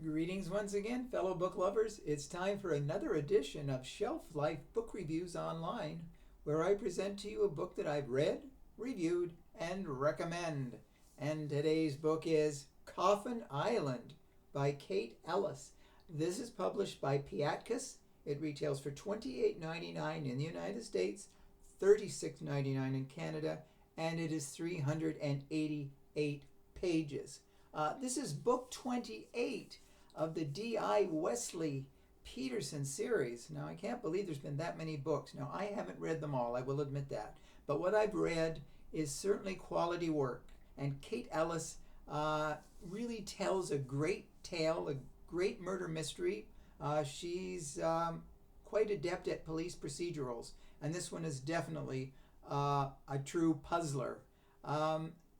Greetings once again, fellow book lovers. It's time for another edition of Shelf Life Book Reviews Online, where I present to you a book that I've read, reviewed, and recommend. And today's book is Coffin Island by Kate Ellis. This is published by Piatkus. It retails for $28.99 in the United States, $36.99 in Canada, and it is 388 pages. This is book 28 of the D.I. Wesley Peterson series. Now, I can't believe there's been that many books. Now, I haven't read them all, I will admit that. But what I've read is certainly quality work. And Kate Ellis really tells a great tale, a great murder mystery. She's quite adept at police procedurals. And this one is definitely a true puzzler.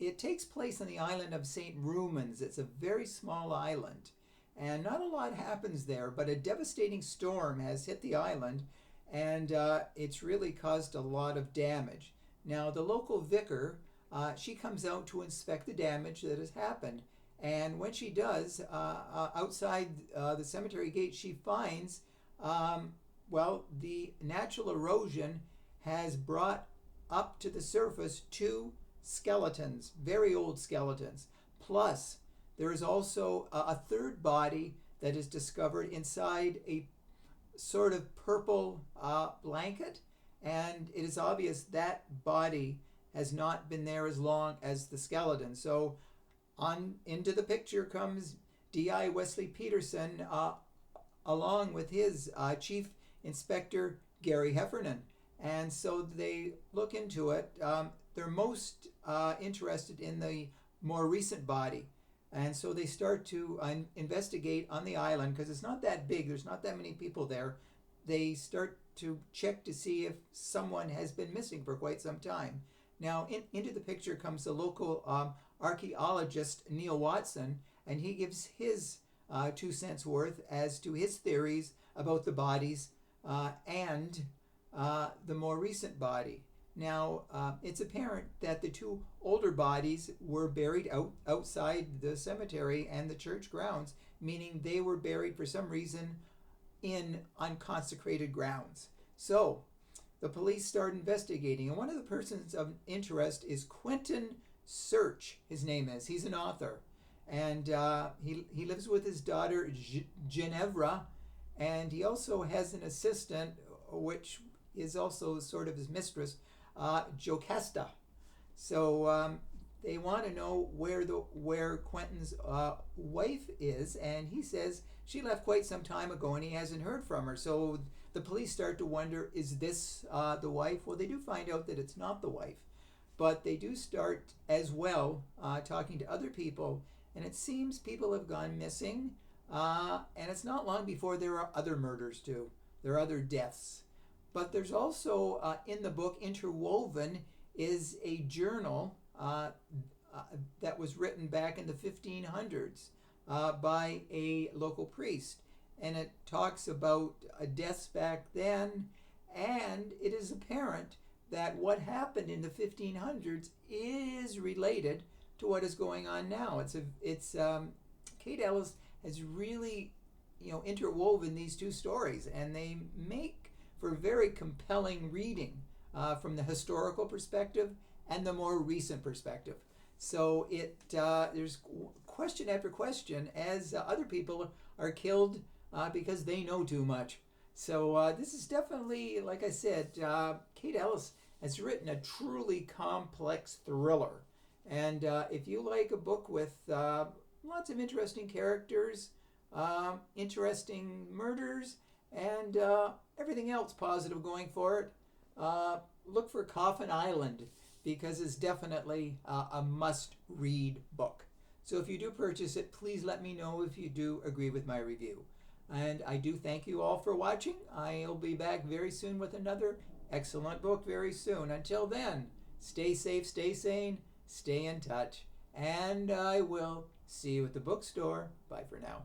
It takes place on the island of St. Rumans. It's a very small island, and not a lot happens there, but a devastating storm has hit the island, and it's really caused a lot of damage. Now, the local vicar, she comes out to inspect the damage that has happened, and when she does, outside the cemetery gate, she finds, the natural erosion has brought up to the surface two skeletons, very old skeletons. Plus, there is also a third body that is discovered inside a sort of purple blanket, and it is obvious that body has not been there as long as the skeleton. So on into the picture comes D.I. Wesley Peterson along with his Chief Inspector Gerry Heffernan. And so they look into it. They're most interested in the more recent body. And so they start to investigate on the island, because it's not that big, there's not that many people there. They start to check to see if someone has been missing for quite some time. Now, into the picture comes the local archaeologist, Neil Watson, and he gives his 2 cents worth as to his theories about the bodies and the more recent body. Now, it's apparent that the two older bodies were buried outside the cemetery and the church grounds, meaning they were buried for some reason in unconsecrated grounds. So, the police start investigating, and one of the persons of interest is Quentin Search, his name is. He's an author, and he lives with his daughter, Ginevra, and he also has an assistant, which is also sort of his mistress, Jocasta. So they want to know where Quentin's wife is, and he says she left quite some time ago and he hasn't heard from her. So the police start to wonder, is this the wife? Well, they do find out that it's not the wife, but they do start as well talking to other people, and it seems people have gone missing, and it's not long before there are other murders too. There are other deaths. But there's also, in the book, interwoven is a journal that was written back in the 1500s by a local priest. And it talks about deaths back then, and it is apparent that what happened in the 1500s is related to what is going on now. Kate Ellis has really, interwoven these two stories, and they make for very compelling reading from the historical perspective and the more recent perspective. So there's question after question as other people are killed because they know too much. So this is definitely, like I said, Kate Ellis has written a truly complex thriller. And if you like a book with lots of interesting characters, interesting murders, and everything else positive going for it, look for Coffin Island, because it's definitely a must-read book. So if you do purchase it, please let me know if you do agree with my review. And I do thank you all for watching. I'll be back very soon with another excellent book very soon. Until then, stay safe, stay sane, stay in touch, and I will see you at the bookstore. Bye for now.